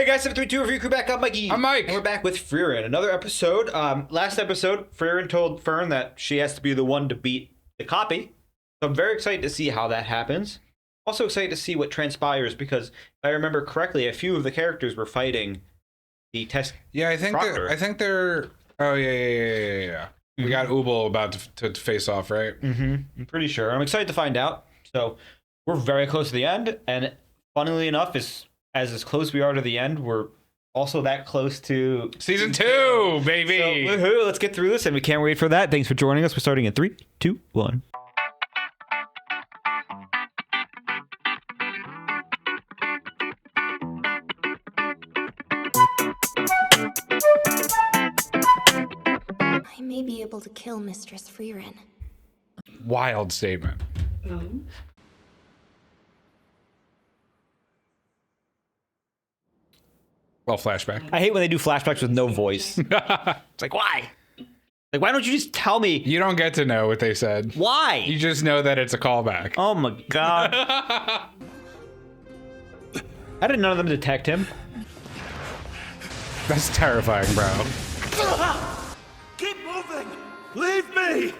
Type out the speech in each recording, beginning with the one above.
Hey guys, 732 Review Crew back up, Mikey. I'm Mike. And we're back with Frieren. Another episode. Last episode, Frieren told Fern that she has to be the one to beat the copy. So I'm very excited to see how that happens. Also excited to see what transpires because if I remember correctly, a few of the characters were fighting the test. Yeah, I think they're. Oh yeah. We got Ubel about to face off, right? I'm pretty sure. I'm excited to find out. So we're very close to the end, and funnily enough, as close we are to the end, we're also that close to Season 2, baby. So, woohoo, let's get through this, and we can't wait for that. Thanks for joining us. We're starting in 3, 2, 1. I may be able to kill Mistress Frieren. Wild statement. Well, flashback. I hate when they do flashbacks with no voice. It's like, why? Like, why don't you just tell me? You don't get to know what they said. Why? You just know that it's a callback. Oh my god. How did none of them detect him? That's terrifying, bro. Keep moving! Leave me!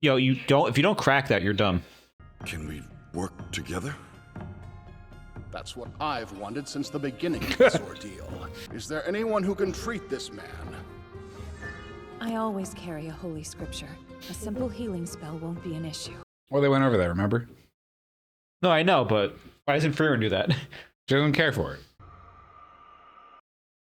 Yo, if you don't crack that, you're dumb. Can we work together? That's what I've wanted since the beginning of this ordeal. Is there anyone who can treat this man? I always carry a holy scripture. A simple healing spell won't be an issue. Well, they went over there, remember? No, I know, but why doesn't Frieren do that? She doesn't care for it.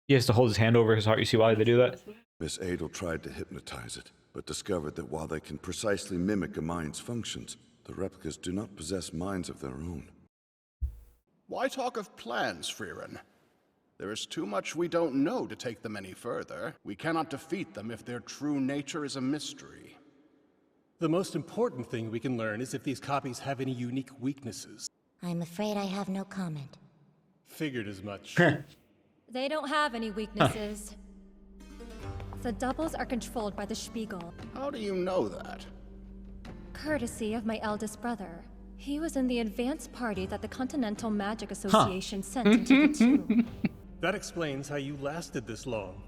He has to hold his hand over his heart. You see why they do that? Miss Adel tried to hypnotize it, but discovered that while they can precisely mimic a mind's functions, the replicas do not possess minds of their own. Why talk of plans, Frieren? There is too much we don't know to take them any further. We cannot defeat them if their true nature is a mystery. The most important thing we can learn is if these copies have any unique weaknesses. I'm afraid I have no comment. Figured as much. They don't have any weaknesses. The doubles are controlled by the Spiegel, How do you know that? courtesy of my eldest brother. He was in the advanced party that the Continental Magic Association sent into the tomb. That explains how you lasted this long.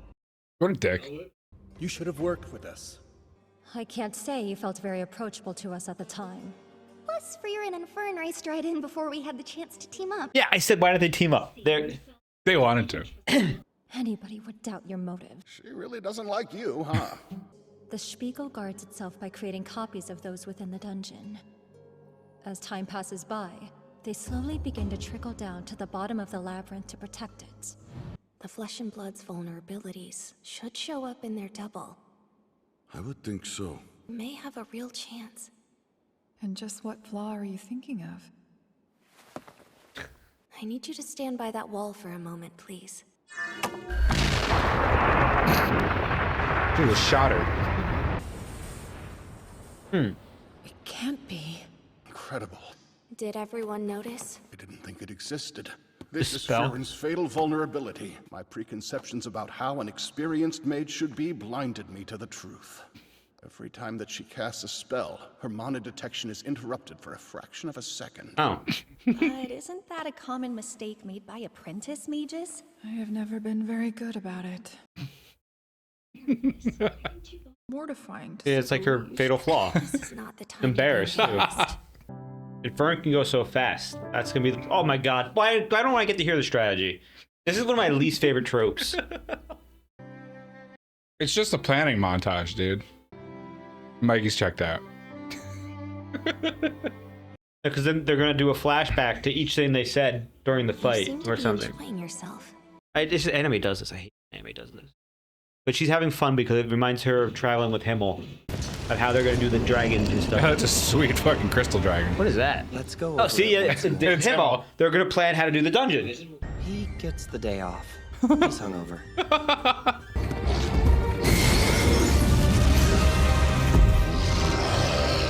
What a dick. You should have worked with us. I can't say you felt very approachable to us at the time. Plus, Frieren and Fern raced right in before we had the chance to team up. Yeah, I said, why don't they team up? They wanted to. Anybody would doubt your motive. She really doesn't like you, huh? The Spiegel guards itself by creating copies of those within the dungeon. As time passes by, they slowly begin to trickle down to the bottom of the labyrinth to protect it. The Flesh and Blood's vulnerabilities should show up in their double. I would think so. May have a real chance. And just what flaw are you thinking of? I need you to stand by that wall for a moment, please. She was shot her. It can't be. Incredible. Did everyone notice? I didn't think it existed. This is spell? Frieren's fatal vulnerability. My preconceptions about how an experienced mage should be blinded me to the truth. Every time that she casts a spell, her mana detection is interrupted for a fraction of a second. Oh. But isn't that a common mistake made by apprentice mages? I have never been very good about it. Mortifying to It's like her fatal flaw. This is not the time. Embarrassed, to be too. embarrassed. If Fern can go so fast, that's going to be... Oh my god. Why don't I get to hear the strategy? This is one of my least favorite tropes. It's just a planning montage, dude. Mikey's checked out. Because then they're going to do a flashback to each thing they said during the You fight seem to or be something. enjoying yourself. Anime does this. I hate anime does this. But she's having fun because it reminds her of traveling with Himmel. Of how they're going to do the dragons and stuff. That's a sweet fucking crystal dragon. What is that? Let's go. Oh, see, it's Himmel. Himmel. They're going to plan how to do the dungeon. He gets the day off. He's hungover.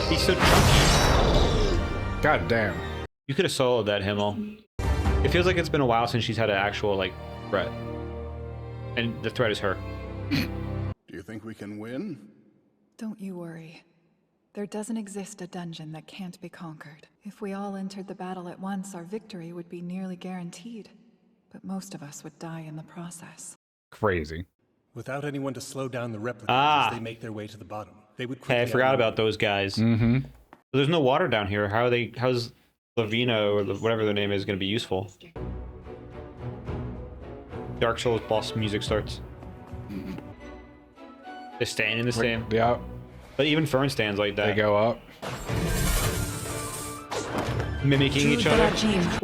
He's so chunky. God damn. You could have soloed that, Himmel. It feels like it's been a while since she's had an actual, like, threat. And the threat is her. Do you think we can win? Don't you worry. There doesn't exist a dungeon that can't be conquered. If we all entered the battle at once, our victory would be nearly guaranteed. but most of us would die in the process. Crazy. Without anyone to slow down the replicas as they make their way to the bottom, they would quickly... Hey, I forgot about those guys. Mm-hmm. There's no water down here. How's Lavina or whatever their name is going to be useful? Dark Souls boss music starts. They're staying in the same. Yeah. But even Fern stands like that. They go up. Mimicking each other.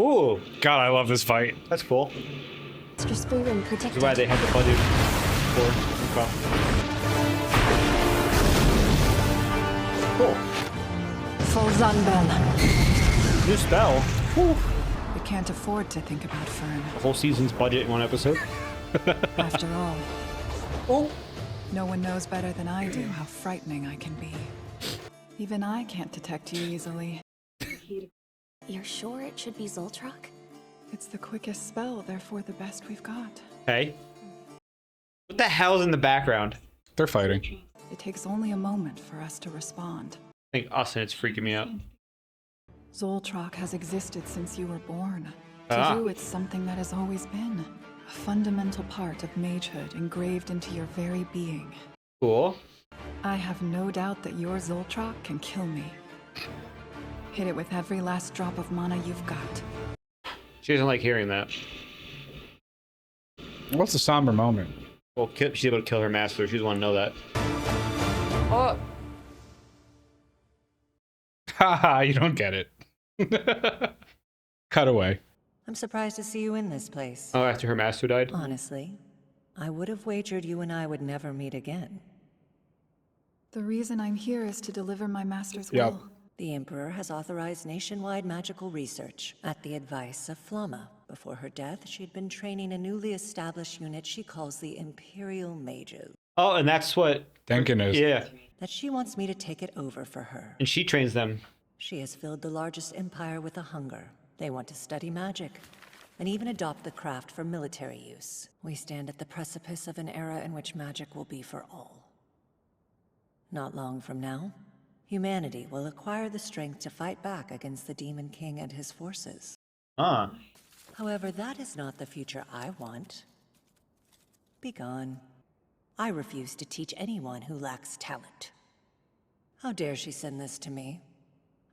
Ooh. God, I love this fight. That's cool. Mistress Frieren protected. That's why they had the budget for. Okay. Cool. Full Zunbel. New spell. Whew. We can't afford to think about Fern. The whole season's budget in one episode. After all, Oh. no one knows better than I do how frightening I can be. Even I can't detect you easily. You're sure it should be Zoltrak? It's the quickest spell, therefore the best we've got. Hey. What the hell's in the background? They're fighting. It takes only a moment for us to respond. I think us and it's freaking me out. Zoltrak has existed since you were born. Ah. To you, it's something that has always been. A fundamental part of magehood engraved into your very being. Cool. I have no doubt that your Zoltrak can kill me. Hit it with every last drop of mana you've got. She doesn't like hearing that. What's a somber moment? Well, she's able to kill her master. She doesn't want to know that. Oh. Haha, you don't get it. Cut away. I'm surprised to see you in this place. Oh, after her master died? Honestly, I would have wagered you and I would never meet again. The reason I'm here is to deliver my master's Yep. will. The Emperor has authorized nationwide magical research at the advice of Flamma. Before her death, she'd been training a newly established unit she calls the Imperial Mages. Oh, and that's what... Denkin is. Yeah. That she wants me to take it over for her. And she trains them. She has filled the largest empire with a hunger. They want to study magic, and even adopt the craft for military use. We stand at the precipice of an era in which magic will be for all. Not long from now, humanity will acquire the strength to fight back against the Demon King and his forces. Ah. However, that is not the future I want. Be gone. I refuse to teach anyone who lacks talent. How dare she send this to me?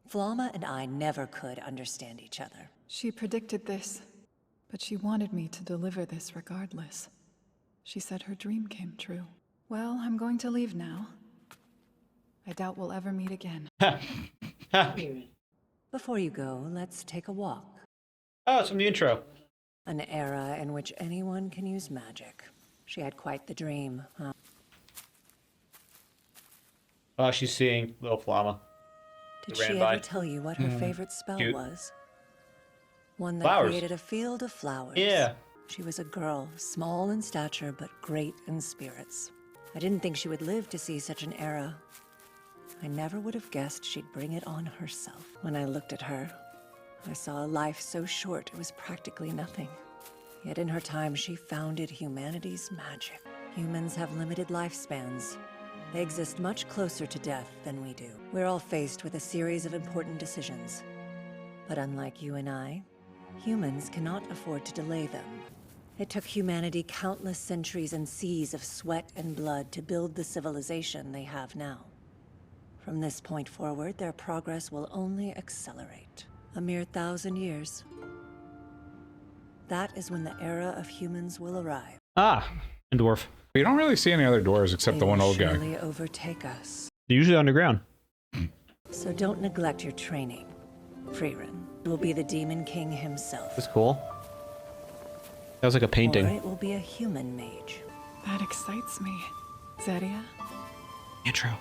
Flamma and I never could understand each other. She predicted this, but she wanted me to deliver this regardless. She said her dream came true. Well, I'm going to leave now. I doubt we'll ever meet again. Before you go, let's take a walk. Oh, it's from the intro. An era in which anyone can use magic. She had quite the dream, huh? Oh, she's seeing little Flamma. Did she ever tell you what her favorite spell Cute. was? One that Flowers. created a field of flowers. Yeah. She was a girl, small in stature, but great in spirits. I didn't think she would live to see such an era. I never would have guessed she'd bring it on herself. When I looked at her, I saw a life so short it was practically nothing. Yet in her time, she founded humanity's magic. Humans have limited lifespans. They exist much closer to death than we do. We're all faced with a series of important decisions. But unlike you and I, humans cannot afford to delay them. It took humanity countless centuries and seas of sweat and blood to build the civilization they have now. From this point forward, their progress will only accelerate. A mere 1,000 years. That is when the era of humans will arrive. Ah, a dwarf. We don't really see any other doors except the one old guy. They will surely overtake us. They're usually underground. So don't neglect your training. Frieren will be the Demon King himself. That's cool. That was like a painting. Or it will be a human mage. That excites me. Zeria, Intro.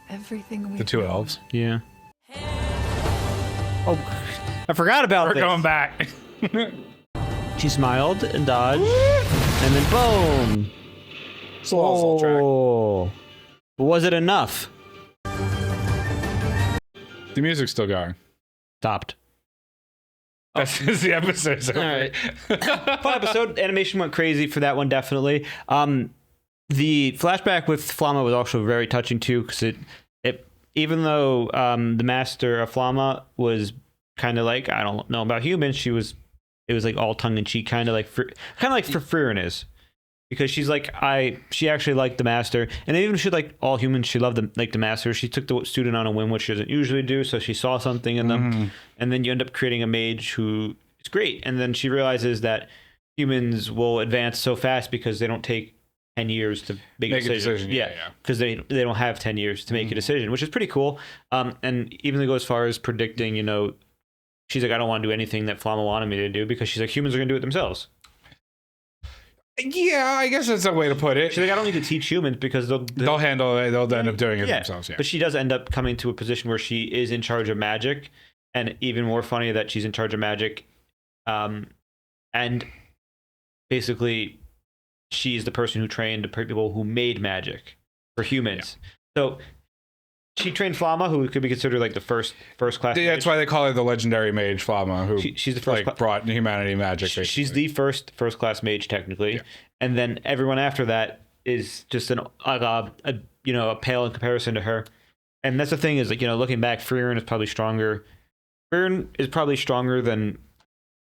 everything we The two elves. Yeah. Oh, I forgot about We're this. going back. She smiled and dodged, and then boom. Slow track. Oh. Was it enough? The music's still going. Stopped. That's the episode's over. All right. Fun episode. Animation went crazy for that one, definitely. The flashback with Flamma was also very touching too, because it even though the master of Flamma was kind of like, I don't know about humans, she was it was like all tongue in cheek, kind of like for Frieren is. Because she's like, she actually liked the master, and even if she like all humans, she loved the master. She took the student on a whim, which she doesn't usually do. So she saw something in them, and then you end up creating a mage who is great. And then she realizes that humans will advance so fast because they don't take 10 years to make a decision. Yeah, because they don't have 10 years to make a decision, which is pretty cool. And even to go as far as predicting, she's like, I don't want to do anything that Flamma wanted me to do, because she's like, humans are going to do it themselves. Yeah, I guess that's a way to put it. She's like, I don't need to teach humans because they'll handle it. They'll end up doing it themselves. Yeah. But she does end up coming to a position where she is in charge of magic, and even more funny that she's in charge of magic, and basically she's the person who trained the people who made magic for humans. So she trained Flamma, who could be considered like the first class. That's why they call her the legendary mage Flamma, who she's the first brought humanity magic. Basically. She's the first class mage technically, and then everyone after that is just a pale in comparison to her. And that's the thing is, like, looking back, Frieren is probably stronger. Frieren is probably stronger than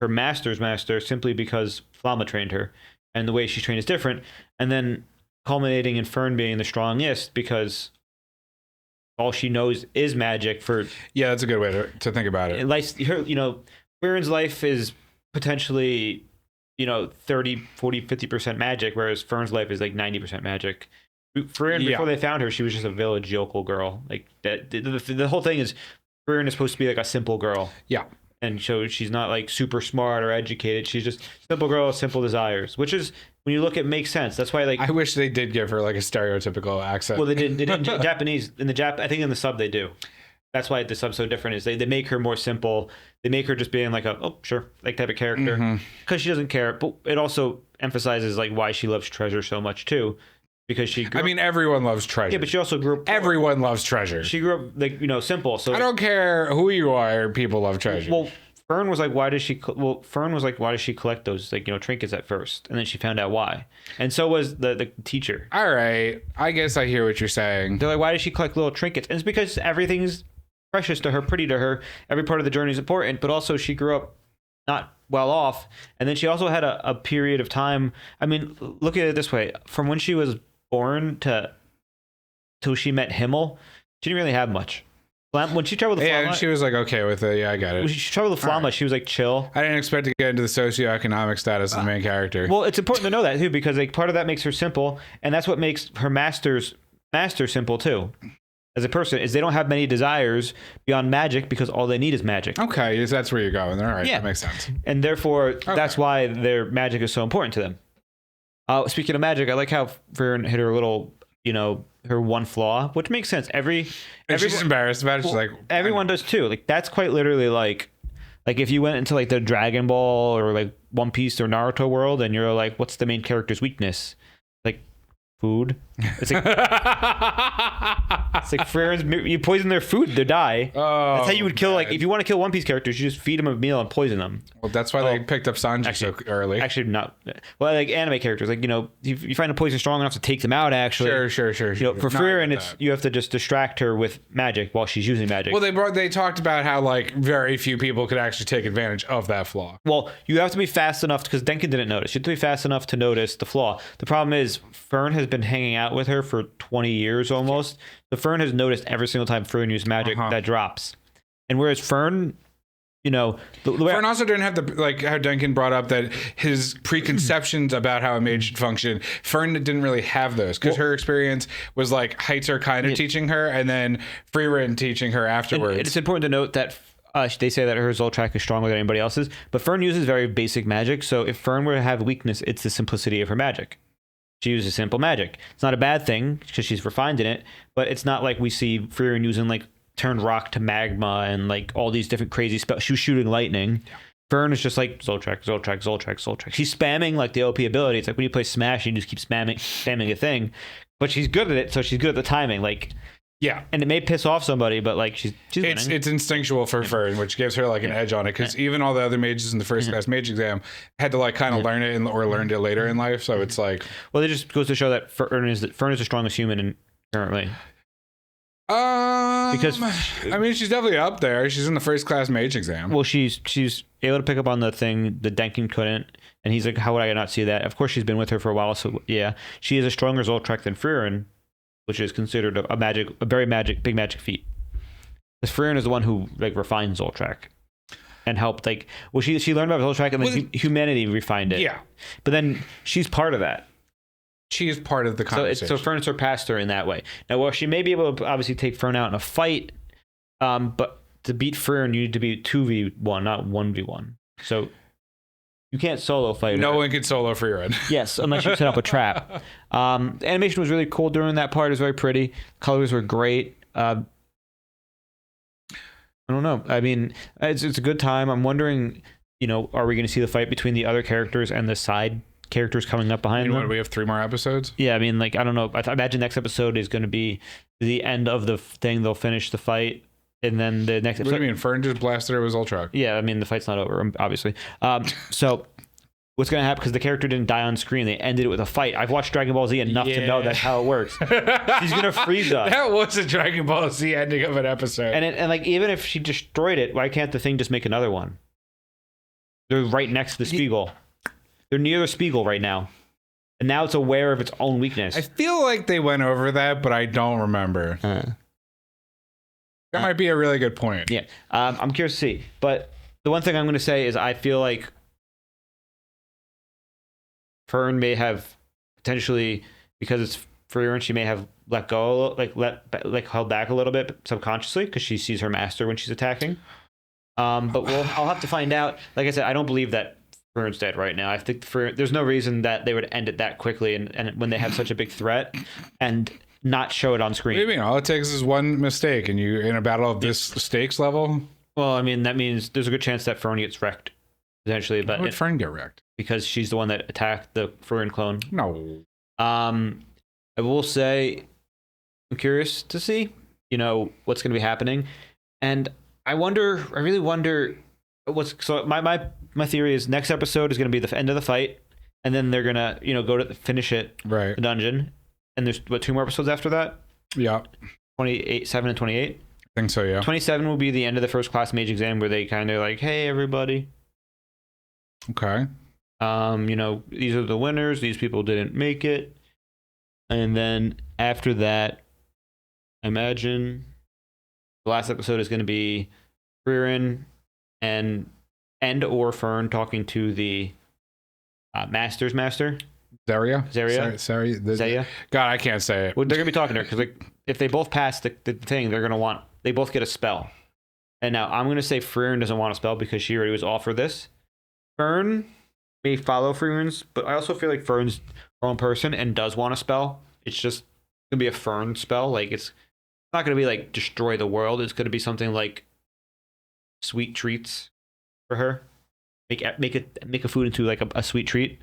her master's master, simply because Flamma trained her, and the way she's trained is different. And then culminating in Fern being the strongest because all she knows is magic. That's a good way to think about it. Frieren's life is potentially 30, 40, 50% magic, whereas Fern's life is like 90% magic. Frieren, before they found her, she was just a village yokel girl. Like that, the whole thing is Frieren is supposed to be like a simple girl. Yeah. And so she's not like super smart or educated. She's just a simple girl with simple desires, which is, when you look at, makes sense. That's why, like, I wish they did give her like a stereotypical accent. Well, they didn't in Japanese. I think in the sub they do. That's why the sub's so different. Is they make her more simple. They make her just being like a sure like type of character, because she doesn't care. But it also emphasizes like why she loves treasure so much too, because she. Everyone loves treasure. Yeah, but she also grew up. Everyone loves treasure. She grew up like simple. So I don't care who you are. People love treasure. Well, Fern was like, why does she collect those trinkets at first, and then she found out why, and so was the teacher. All right, I guess I hear what you're saying. They're like, why does she collect little trinkets? And it's because everything's precious to her, pretty to her. Every part of the journey is important, but also she grew up not well off, and then she also had a period of time. I mean, look at it this way: from when she was born till she met Himmel, she didn't really have much. When she traveled with Flamma, and she was like okay with it. Yeah, I got it. When she traveled with Flamma, she was like chill. I didn't expect to get into the socioeconomic status of the main character. Well, it's important to know that too, because like part of that makes her simple, and that's what makes her master simple too. As a person, is they don't have many desires beyond magic, because all they need is magic. Okay, that's where you're going. All right, that makes sense. And therefore, that's why their magic is so important to them. Speaking of magic, I like how Frieren hit her little, her one flaw, which makes sense. She's embarrassed about it. She's like, everyone does too. Like that's quite literally like if you went into like the Dragon Ball or like One Piece or Naruto world, and you're like, what's the main character's weakness? Like food. It's like Frieren's, you poison their food, they die. That's how you would kill. Like if you want to kill One Piece characters, you just feed them a meal and poison them. Well, that's why they picked up Sanji so early. Actually, not. Well, like anime characters, like you find a poison strong enough to take them out. Actually, sure. For Frieren, you have to just distract her with magic while she's using magic. Well, they talked about how like very few people could actually take advantage of that flaw. Well, you have to be fast enough, because Denkin didn't notice. You have to be fast enough to notice the flaw. The problem is Fern has been hanging out with her for 20 years almost. The Fern has noticed every single time Frieren used magic that drops. And whereas Fern, Fern also didn't have how Duncan brought up that his preconceptions about how a mage should function. Fern didn't really have those, because her experience was like Heitzer kind of teaching her, and then Frieren teaching her afterwards. It's important to note that they say that her Zoltrak is stronger than anybody else's, but Fern uses very basic magic. So if Fern were to have a weakness, it's the simplicity of her magic. She uses simple magic. It's not a bad thing because she's refined in it, but it's not like we see Frieren using like turn rock to magma and like all these different crazy spells. She was shooting lightning. Fern is just like Zoltrak. She's spamming like the OP ability. It's like when you play Smash, you just keep spamming a thing, but she's good at it, so she's good at the timing. Like, yeah, and it may piss off somebody, but like she's it's instinctual for Fern, which gives her like an edge on it, because even all the other mages in the first class mage exam had to like kind of learn it or learned it later in life. So it's like, well, it just goes to show that Fern is the strongest human currently. Because I mean, she's definitely up there. She's in the first class mage exam. well, she's able to pick up on the thing the Denkin couldn't, and he's like, how would I not see that? Of course, she's been with her for a while, so yeah, she is a stronger Zoltrek than Frieren, which is considered a big magic feat. Because Frieren is the one who like refined Zoltrek and helped she learned about Zoltrek and then humanity refined it. Yeah, but then she's part of that. She is part of the conversation. So Fern surpassed her in that way. Now, well, she may be able to obviously take Fern out in a fight, but to beat Frieren, you need to be 2v1, not 1v1. So you can't solo fight her. No one can solo Frieren. Yes, unless you set up a trap. The animation was really cool during that part. It was very pretty. Colors were great. I don't know. I mean, it's a good time. I'm wondering, are we going to see the fight between the other characters and the side characters coming up behind them? What, we have 3 more episodes? Yeah, I mean, I don't know. I imagine next episode is going to be the end of the thing. They'll finish the fight, and then the next episode... What do you mean? Fern just blasted her with Zoltrek. Yeah, I mean, the fight's not over, obviously. So what's going to happen, because the character didn't die on screen, they ended it with a fight. I've watched Dragon Ball Z enough to know that's how it works. She's going to freeze us. That was a Dragon Ball Z ending of an episode. And even if she destroyed it, why can't the thing just make another one? They're right next to the Spiegel. They're near the Spiegel right now. And now it's aware of its own weakness. I feel like they went over that, but I don't remember. That might be a really good point. Yeah. I'm curious to see. But the one thing I'm going to say is I feel like Fern may have potentially, because it's Frieren, she may have let go, held back a little bit subconsciously because she sees her master when she's attacking. But I'll have to find out. Like I said, I don't believe that Frierin's dead right now. I think there's no reason that they would end it that quickly and when they have such a big threat and not show it on screen. What do you mean? All it takes is one mistake and you're in a battle of this stakes level? Well, I mean, that means there's a good chance that Fern gets wrecked, potentially. But How would Fern get wrecked? Because she's the one that attacked the Frieren clone. No. I will say, I'm curious to see, what's going to be happening. And I really wonder my theory is next episode is going to be the end of the fight, and then they're going to, go to finish it, right, the dungeon. And there's 2 more episodes after that? Yeah. 7 and 28? I think so, yeah. 27 will be the end of the first class mage exam where they kind of like, hey, everybody. Okay. These are the winners. These people didn't make it. And then after that, I imagine the last episode is going to be Frieren and or Fern talking to the Master's Master. Zarya? Zarya? God, I can't say it. Well, they're going to be talking to her because if they both pass the thing, they're going to they both get a spell. And now I'm going to say Frieren doesn't want a spell because she already was offered this. Fern may follow Frieren's, but I also feel like Fern's her own person and does want a spell. It's just going to be a Fern spell. It's not going to be destroy the world. It's going to be something like sweet treats for her. Make a food into a sweet treat,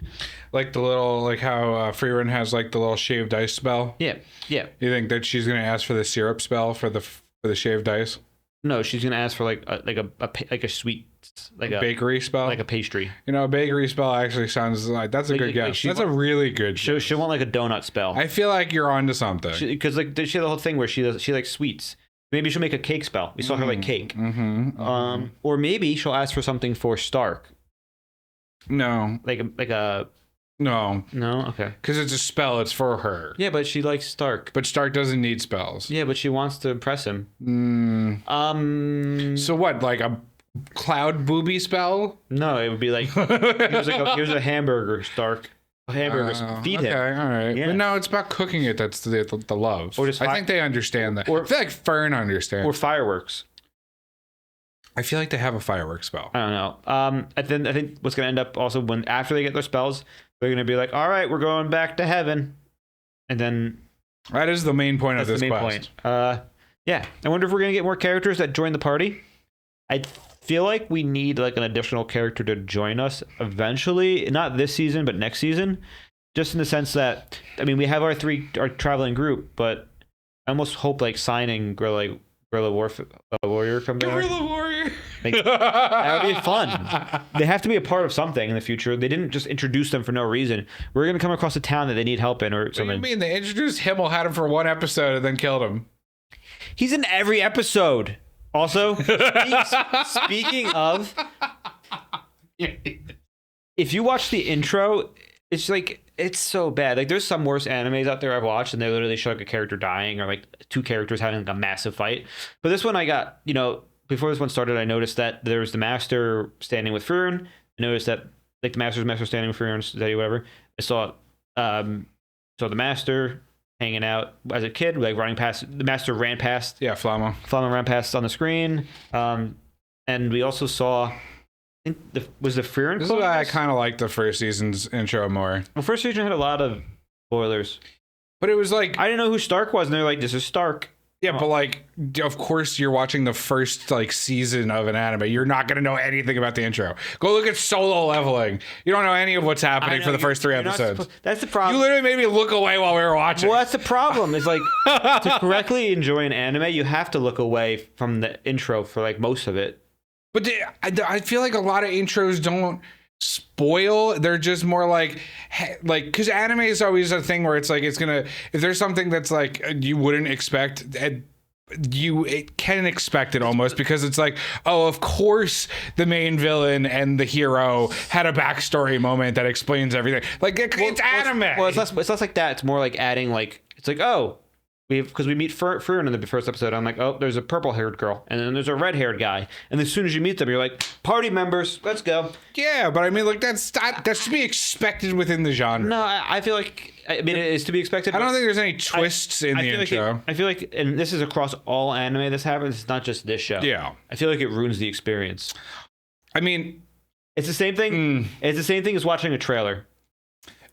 like the little how Frieren has the little shaved ice spell. Yeah. You think that she's gonna ask for the syrup spell for the shaved ice? No, she's gonna ask for a sweet a bakery spell, like a pastry. A bakery spell actually sounds like that's a good guess. That's a really good. She'll want a donut spell. I feel like you're onto something because she had the whole thing where she likes sweets. Maybe she'll make a cake spell. We saw her like cake. Or maybe she'll ask for something for Stark. No. No. No? Okay. Because it's a spell. It's for her. Yeah, but she likes Stark. But Stark doesn't need spells. Yeah, but she wants to impress him. So what, a cloud booby spell? No, it would be here's a hamburger, Stark. Hamburgers, feed him. Okay, all right. Yeah. But no, it's about cooking it. That's the love. I think they understand that. I feel like Fern understands. Or fireworks. I feel like they have a fireworks spell. I don't know. I think what's going to end up also after they get their spells, they're going to be like, all right, we're going back to heaven. And then... That is the main point of this quest. Yeah. I wonder if we're going to get more characters that join the party. I feel like we need an additional character to join us eventually. Not this season, but next season. Just in the sense that, we have our traveling group, but I almost hope signing Guerrilla Warrior come back. Guerrilla Warrior. That would be fun. They have to be a part of something in the future. They didn't just introduce them for no reason. We're going to come across a town that they need help in or something. What do you mean? They introduced Himmel, had him for one episode, and then killed him. He's in every episode. Also, speaking of, if you watch the intro, it's like, it's so bad. Like, there's some worse animes out there I've watched, and they literally show like a character dying or like two characters having like a massive fight. But this one, I got, before this one started, I noticed that there was the master standing with Frieren. I noticed that like the master standing with Frieren, whatever. I saw the master hanging out as a kid, like running past. The master ran past. Yeah, Flammo ran past on the screen. And we also saw, I think was the Frieren. This is why I kind of like the first season's intro more. Well, first season had a lot of spoilers, but it was like I didn't know who Stark was, and they're like, "This is Stark." Yeah, but like, of course, you're watching the first like season of an anime. You're not gonna know anything about the intro. Go look at Solo Leveling. You don't know any of what's happening for the first 3 episodes. That's the problem. You literally made me look away while we were watching. Well, that's the problem. Is like to correctly enjoy an anime, you have to look away from the intro for like most of it. But I feel like a lot of intros don't spoil. They're just more like because anime is always a thing where it's like, if there's something that's like you wouldn't expect, it can expect it almost, because it's like, oh, of course the main villain and the hero had a backstory moment that explains everything. Like it's anime. Well, it's less like that. It's more like adding like, it's like, oh, because we meet Frieren in the first episode. I'm like, oh, there's a purple-haired girl, and then there's a red-haired guy, and as soon as you meet them, you're like, party members, let's go. Yeah, but I mean, like that's to be expected within the genre. No, I feel like, it is to be expected. I don't think there's any twists in the intro. I feel like, and this is across all anime this happens. It's not just this show. Yeah, I feel like it ruins the experience. I mean, it's the same thing. It's the same thing as watching a trailer.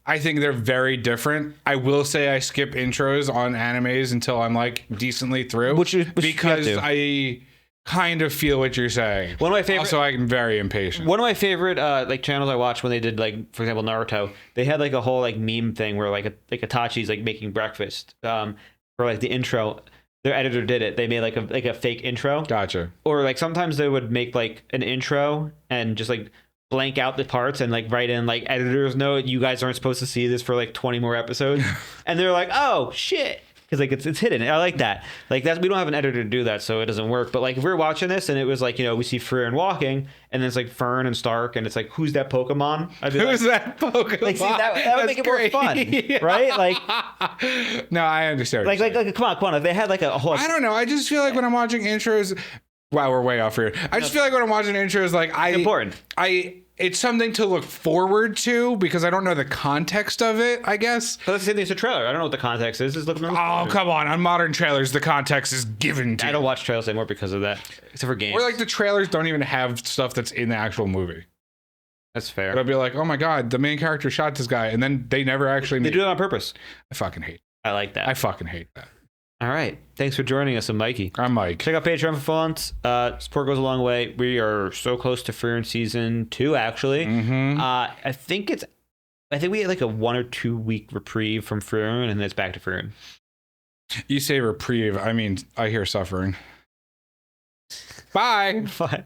I think they're very different. I will say I skip intros on animes until I'm like decently through, because I kind of feel what you're saying. One of my favorite. Also, I'm very impatient. One of my favorite like channels I watched when they did like, for example, Naruto. They had like a whole like meme thing where like Itachi's like making breakfast for like the intro. Their editor did it. They made like a fake intro. Gotcha. Or like sometimes they would make like an intro and just like blank out the parts and like write in like editor's note, you guys aren't supposed to see this for like 20 more episodes. And they're like, oh shit, because like it's hidden. I like that. Like that, we don't have an editor to do that, so it doesn't work. But like if we're watching this and it was like, we see Frieren walking, and then it's like Fern and Stark, and it's like, who's that Pokemon? Who's that Pokemon? Like, see, that would make it more fun, yeah. Right? Like, no, I understand. Like come on. If they had like a whole, I don't know. I just feel like when I'm watching intros. Wow, we're way off here. I just feel like when I'm watching intros, like it's something to look forward to because I don't know the context of it, I guess. But that's the same thing as a trailer. I don't know what the context is. Just oh, come on. On modern trailers, the context is given to you. I don't watch trailers anymore because of that, except for games. Or like the trailers don't even have stuff that's in the actual movie. That's fair. It'll be like, oh my God, the main character shot this guy, and then they never actually do it on purpose. I fucking hate I like that. I fucking hate that. All right. Thanks for joining us. I'm Mikey. I'm Mike. Check out Patreon for fonts. Support goes a long way. We are so close to Frieren season 2, actually. Mm-hmm. I think we had like a 1 or 2 week reprieve from Frieren, and then it's back to Frieren. You say reprieve. I mean, I hear suffering. Bye. Bye.